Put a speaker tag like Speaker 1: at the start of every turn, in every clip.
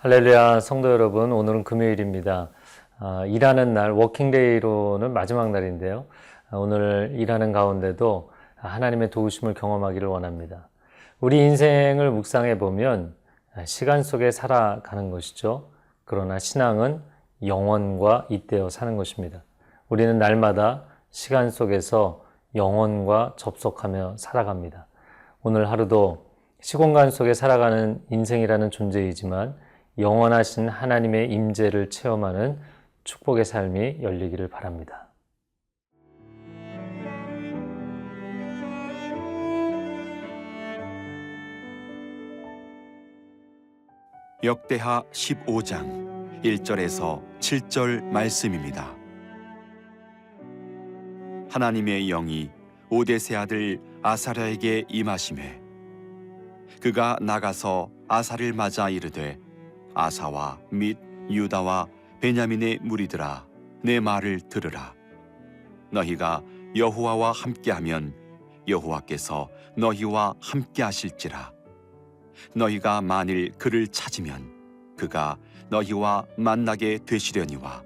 Speaker 1: 할렐루야 성도 여러분, 오늘은 금요일입니다. 일하는 날, 워킹데이로는 마지막 날인데요. 오늘 일하는 가운데도 하나님의 도우심을 경험하기를 원합니다. 우리 인생을 묵상해 보면 시간 속에 살아가는 것이죠. 그러나 신앙은 영원과 잇대어 사는 것입니다. 우리는 날마다 시간 속에서 영원과 접속하며 살아갑니다. 오늘 하루도 시공간 속에 살아가는 인생이라는 존재이지만 영원하신 하나님의 임재를 체험하는 축복의 삶이 열리기를 바랍니다.
Speaker 2: 역대하 15장 1절에서 7절 말씀입니다. 하나님의 영이 오뎃의 아들 아사랴에게 임하시매 그가 나가서 아사를 맞아 이르되 아사와 및 유다와 베냐민의 무리들아 내 말을 들으라. 너희가 여호와와 함께하면 여호와께서 너희와 함께하실지라. 너희가 만일 그를 찾으면 그가 너희와 만나게 되시려니와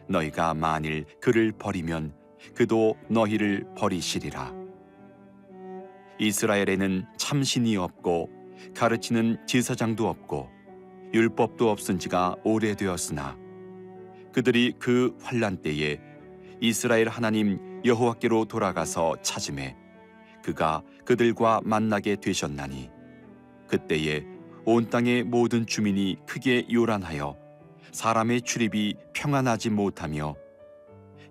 Speaker 2: 너희가 만일 그를 버리면 그도 너희를 버리시리라. 이스라엘에는 참신이 없고 가르치는 제사장도 없고 율법도 없은 지가 오래되었으나 그들이 그 환난 때에 이스라엘 하나님 여호와께로 돌아가서 찾음에 그가 그들과 만나게 되셨나니 그때에 온 땅의 모든 주민이 크게 요란하여 사람의 출입이 평안하지 못하며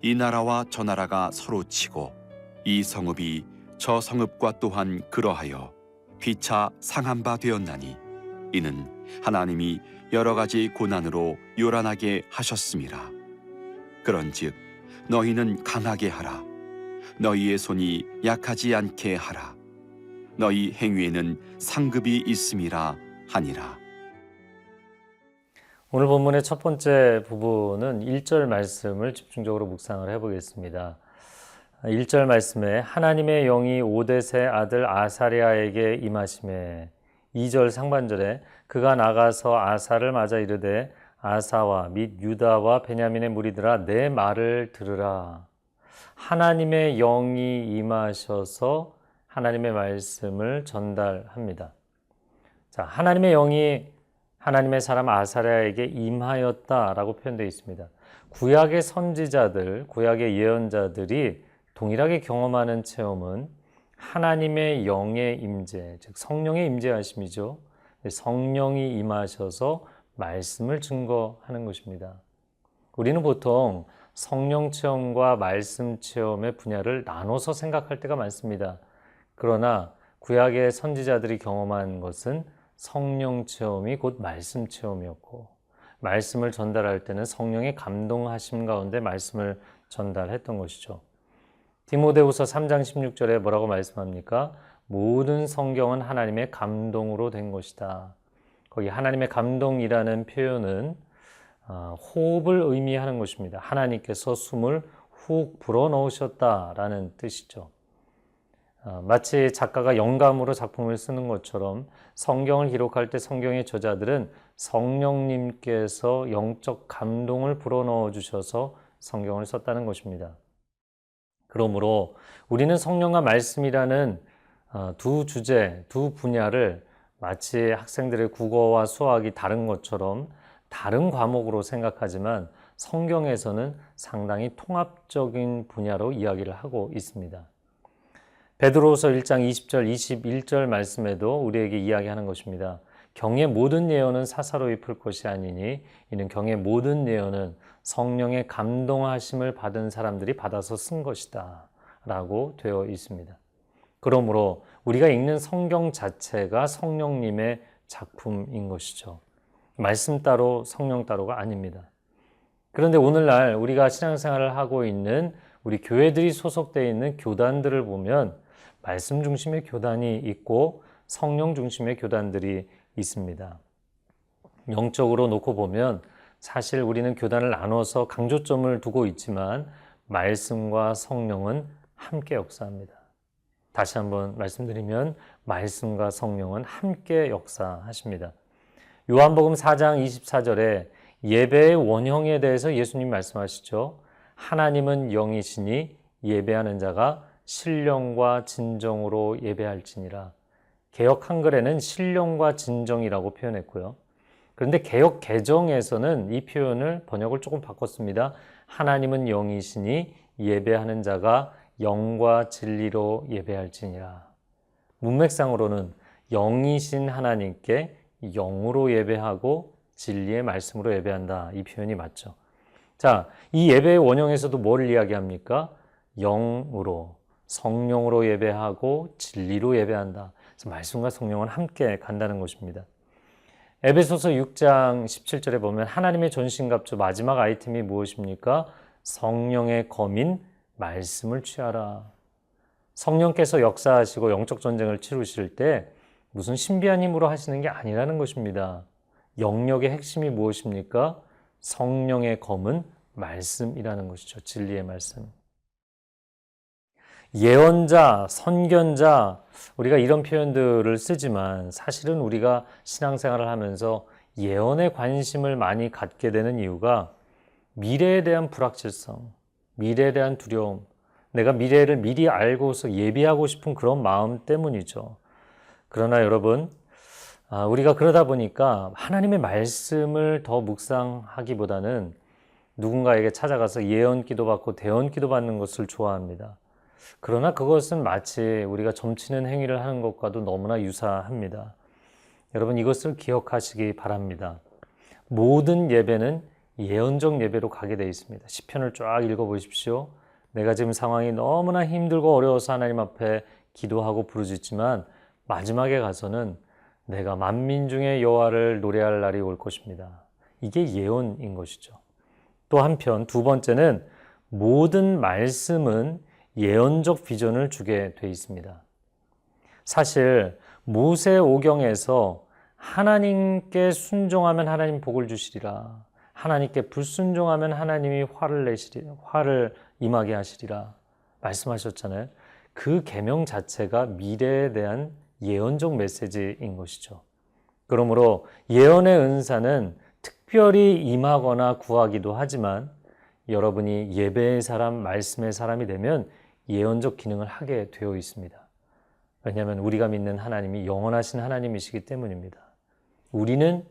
Speaker 2: 이 나라와 저 나라가 서로 치고 이 성읍이 저 성읍과 또한 그러하여 피차 상한 바 되었나니 이는 하나님이 여러 가지 고난으로 요란하게 하셨음이라. 그런즉 너희는 강하게 하라. 너희의 손이 약하지 않게 하라. 너희 행위에는 상급이 있음이라 하니라.
Speaker 1: 오늘 본문의 첫 번째 부분은 1절 말씀을 집중적으로 묵상을 해보겠습니다. 1절 말씀에 하나님의 영이 오뎃의 아들 아사랴에게 임하시매 2절 상반절에 그가 나가서 아사를 맞아 이르되 아사와 및 유다와 베냐민의 무리들아 내 말을 들으라. 하나님의 영이 임하셔서 하나님의 말씀을 전달합니다. 자, 하나님의 영이 하나님의 사람 아사랴에게 임하였다라고 표현되어 있습니다. 구약의 선지자들, 구약의 예언자들이 동일하게 경험하는 체험은 하나님의 영의 임재, 즉 성령의 임재하심이죠. 성령이 임하셔서 말씀을 증거하는 것입니다. 우리는 보통 성령 체험과 말씀 체험의 분야를 나눠서 생각할 때가 많습니다. 그러나 구약의 선지자들이 경험한 것은 성령 체험이 곧 말씀 체험이었고 말씀을 전달할 때는 성령의 감동하심 가운데 말씀을 전달했던 것이죠. 디모데후서 3장 16절에 뭐라고 말씀합니까? 모든 성경은 하나님의 감동으로 된 것이다. 거기 하나님의 감동이라는 표현은 호흡을 의미하는 것입니다. 하나님께서 숨을 훅 불어넣으셨다라는 뜻이죠. 마치 작가가 영감으로 작품을 쓰는 것처럼 성경을 기록할 때 성경의 저자들은 성령님께서 영적 감동을 불어넣어 주셔서 성경을 썼다는 것입니다. 그러므로 우리는 성령과 말씀이라는 두 주제, 두 분야를 마치 학생들의 국어와 수학이 다른 것처럼 다른 과목으로 생각하지만 성경에서는 상당히 통합적인 분야로 이야기를 하고 있습니다. 베드로후서 1장 20절, 21절 말씀에도 우리에게 이야기하는 것입니다. 경의 모든 예언은 사사로이 풀 것이 아니니 이는 경의 모든 예언은 성령의 감동하심을 받은 사람들이 받아서 쓴 것이다 라고 되어 있습니다. 그러므로 우리가 읽는 성경 자체가 성령님의 작품인 것이죠. 말씀 따로 성령 따로가 아닙니다. 그런데 오늘날 우리가 신앙생활을 하고 있는 우리 교회들이 소속되어 있는 교단들을 보면 말씀 중심의 교단이 있고 성령 중심의 교단들이 있습니다. 영적으로 놓고 보면 사실 우리는 교단을 나눠서 강조점을 두고 있지만 말씀과 성령은 함께 역사합니다. 다시 한번 말씀드리면 말씀과 성령은 함께 역사하십니다. 요한복음 4장 24절에 예배의 원형에 대해서 예수님 말씀하시죠. 하나님은 영이시니 예배하는 자가 신령과 진정으로 예배할지니라. 개역 한글에는 신령과 진정이라고 표현했고요. 그런데 개역 개정에서는 이 표현을 번역을 조금 바꿨습니다. 하나님은 영이시니 예배하는 자가 영과 진리로 예배할지니라. 문맥상으로는 영이신 하나님께 영으로 예배하고 진리의 말씀으로 예배한다. 이 표현이 맞죠. 자, 이 예배의 원형에서도 뭘 이야기합니까? 영으로, 성령으로 예배하고 진리로 예배한다. 그래서 말씀과 성령은 함께 간다는 것입니다. 에베소서 6장 17절에 보면 하나님의 전신갑주 마지막 아이템이 무엇입니까? 성령의 검인 말씀을 취하라. 성령께서 역사하시고 영적 전쟁을 치르실 때 무슨 신비한 힘으로 하시는 게 아니라는 것입니다. 영역의 핵심이 무엇입니까? 성령의 검은 말씀이라는 것이죠. 진리의 말씀. 예언자, 선견자, 우리가 이런 표현들을 쓰지만 사실은 우리가 신앙생활을 하면서 예언에 관심을 많이 갖게 되는 이유가 미래에 대한 불확실성, 미래에 대한 두려움, 내가 미래를 미리 알고서 예비하고 싶은 그런 마음 때문이죠. 그러나 여러분, 우리가 그러다 보니까 하나님의 말씀을 더 묵상하기보다는 누군가에게 찾아가서 예언 기도받고 대언 기도받는 것을 좋아합니다. 그러나 그것은 마치 우리가 점치는 행위를 하는 것과도 너무나 유사합니다. 여러분 이것을 기억하시기 바랍니다. 모든 예배는 예언적 예배로 가게 되어 있습니다. 시편을 쫙 읽어보십시오. 내가 지금 상황이 너무나 힘들고 어려워서 하나님 앞에 기도하고 부르짖지만 마지막에 가서는 내가 만민 중에 여호와를 노래할 날이 올 것입니다. 이게 예언인 것이죠. 또 한편 두 번째는 모든 말씀은 예언적 비전을 주게 돼 있습니다. 사실 모세 오경에서 하나님께 순종하면 하나님 복을 주시리라. 하나님께 불순종하면 하나님이 화를 임하게 하시리라. 말씀하셨잖아요. 그 계명 자체가 미래에 대한 예언적 메시지인 것이죠. 그러므로 예언의 은사는 특별히 임하거나 구하기도 하지만 여러분이 예배의 사람, 말씀의 사람이 되면 예언적 기능을 하게 되어 있습니다. 왜냐하면 우리가 믿는 하나님이 영원하신 하나님이시기 때문입니다. 우리는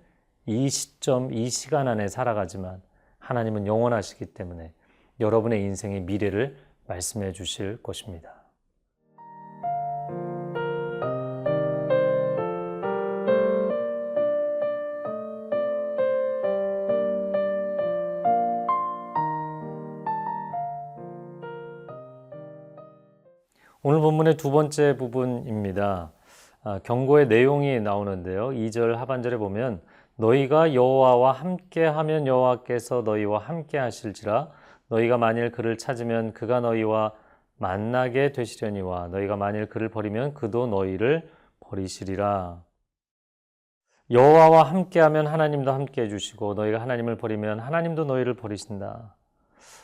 Speaker 1: 이 시점, 이 시간 안에 살아가지만 하나님은 영원하시기 때문에 여러분의 인생의 미래를 말씀해 주실 것입니다. 오늘 본문의 두 번째 부분입니다. 경고의 내용이 나오는데요. 2절 하반절에 보면 너희가 여호와와 함께하면 여호와께서 너희와 함께 하실지라 너희가 만일 그를 찾으면 그가 너희와 만나게 되시려니와 너희가 만일 그를 버리면 그도 너희를 버리시리라. 여호와와 함께하면 하나님도 함께 해주시고 너희가 하나님을 버리면 하나님도 너희를 버리신다.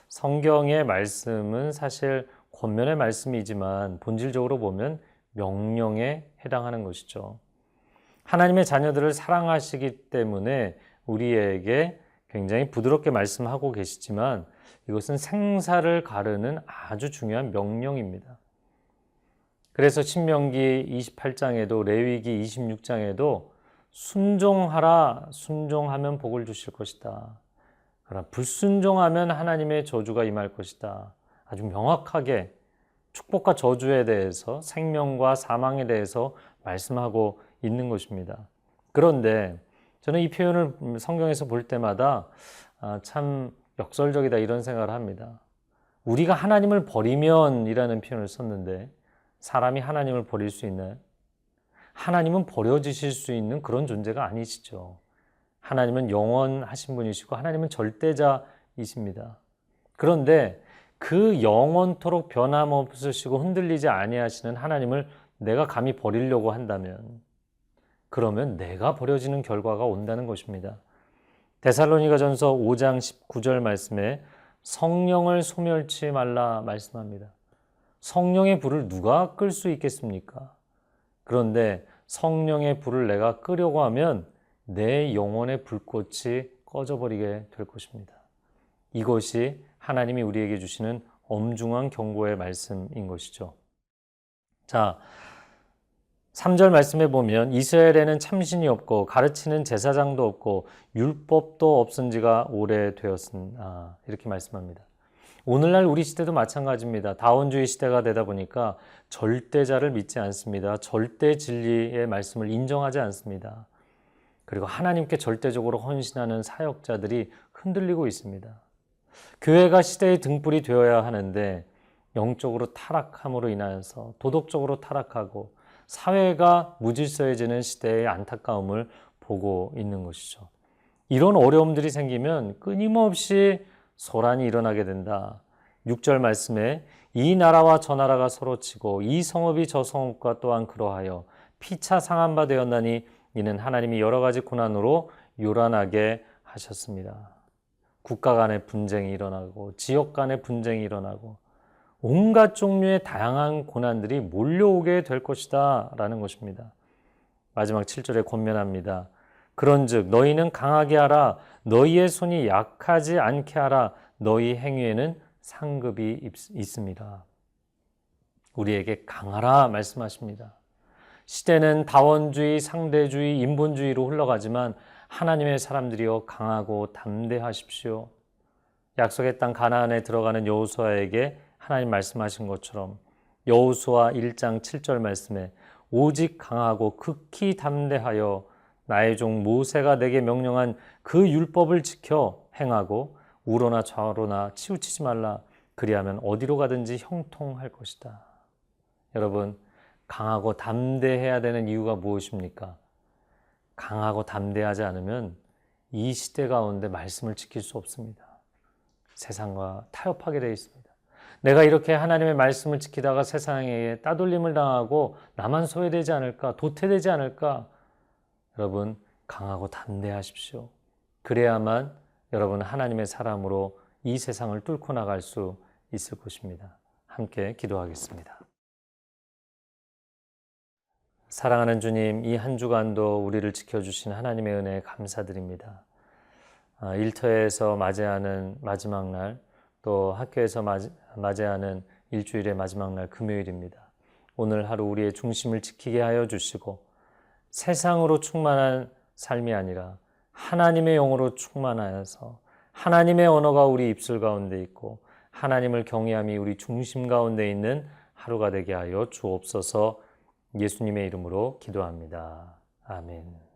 Speaker 1: 성경의 말씀은 사실 권면의 말씀이지만 본질적으로 보면 명령에 해당하는 것이죠. 하나님의 자녀들을 사랑하시기 때문에 우리에게 굉장히 부드럽게 말씀하고 계시지만 이것은 생사를 가르는 아주 중요한 명령입니다. 그래서 신명기 28장에도 레위기 26장에도 순종하라, 순종하면 복을 주실 것이다. 그러나 불순종하면 하나님의 저주가 임할 것이다. 아주 명확하게 축복과 저주에 대해서 생명과 사망에 대해서 말씀하고 있는 것입니다. 그런데 저는 이 표현을 성경에서 볼 때마다 참 역설적이다 이런 생각을 합니다. 우리가 하나님을 버리면 이라는 표현을 썼는데 사람이 하나님을 버릴 수 있나요? 하나님은 버려지실 수 있는 그런 존재가 아니시죠. 하나님은 영원하신 분이시고 하나님은 절대자이십니다. 그런데 그 영원토록 변함없으시고 흔들리지 아니하시는 하나님을 내가 감히 버리려고 한다면 그러면 내가 버려지는 결과가 온다는 것입니다. 데살로니가전서 5장 19절 말씀에 성령을 소멸치 말라 말씀합니다. 성령의 불을 누가 끌 수 있겠습니까? 그런데 성령의 불을 내가 끄려고 하면 내 영혼의 불꽃이 꺼져버리게 될 것입니다. 이것이 하나님이 우리에게 주시는 엄중한 경고의 말씀인 것이죠. 자, 3절 말씀에 보면 이스라엘에는 참신이 없고 가르치는 제사장도 없고 율법도 없은 지가 오래되었으나 이렇게 말씀합니다. 오늘날 우리 시대도 마찬가지입니다. 다원주의 시대가 되다 보니까 절대자를 믿지 않습니다. 절대 진리의 말씀을 인정하지 않습니다. 그리고 하나님께 절대적으로 헌신하는 사역자들이 흔들리고 있습니다. 교회가 시대의 등불이 되어야 하는데 영적으로 타락함으로 인하여서 도덕적으로 타락하고 사회가 무질서해지는 시대의 안타까움을 보고 있는 것이죠. 이런 어려움들이 생기면 끊임없이 소란이 일어나게 된다. 6절 말씀에 이 나라와 저 나라가 서로 치고 이 성읍이 저 성읍과 또한 그러하여 피차 상한 바 되었나니 이는 하나님이 여러 가지 고난으로 요란하게 하셨습니다. 국가 간의 분쟁이 일어나고 지역 간의 분쟁이 일어나고 온갖 종류의 다양한 고난들이 몰려오게 될 것이다 라는 것입니다. 마지막 7절에 권면합니다. 그런즉 너희는 강하게 하라. 너희의 손이 약하지 않게 하라. 너희 행위에는 상급이 있습니다. 우리에게 강하라 말씀하십니다. 시대는 다원주의, 상대주의, 인본주의로 흘러가지만 하나님의 사람들이여 강하고 담대하십시오. 약속의 땅 가나안에 들어가는 여호수아에게 하나님 말씀하신 것처럼 여호수아 1장 7절 말씀에 오직 강하고 극히 담대하여 나의 종 모세가 내게 명령한 그 율법을 지켜 행하고 우로나 좌로나 치우치지 말라. 그리하면 어디로 가든지 형통할 것이다. 여러분, 강하고 담대해야 되는 이유가 무엇입니까? 강하고 담대하지 않으면 이 시대 가운데 말씀을 지킬 수 없습니다. 세상과 타협하게 되어 있습니다. 내가 이렇게 하나님의 말씀을 지키다가 세상에 따돌림을 당하고 나만 소외되지 않을까, 도태되지 않을까? 여러분, 강하고 담대하십시오. 그래야만 여러분 하나님의 사람으로 이 세상을 뚫고 나갈 수 있을 것입니다. 함께 기도하겠습니다. 사랑하는 주님, 이 한 주간도 우리를 지켜주신 하나님의 은혜에 감사드립니다. 일터에서 맞이하는 마지막 날, 또 학교에서 맞이하는 일주일의 마지막 날 금요일입니다. 오늘 하루 우리의 중심을 지키게 하여 주시고 세상으로 충만한 삶이 아니라 하나님의 영으로 충만하여서 하나님의 언어가 우리 입술 가운데 있고 하나님을 경외함이 우리 중심 가운데 있는 하루가 되게 하여 주옵소서. 예수님의 이름으로 기도합니다. 아멘.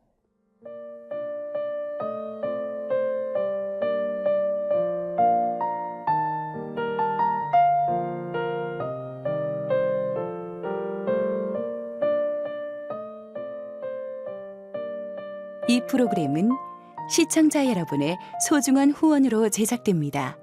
Speaker 3: 이 프로그램은 시청자 여러분의 소중한 후원으로 제작됩니다.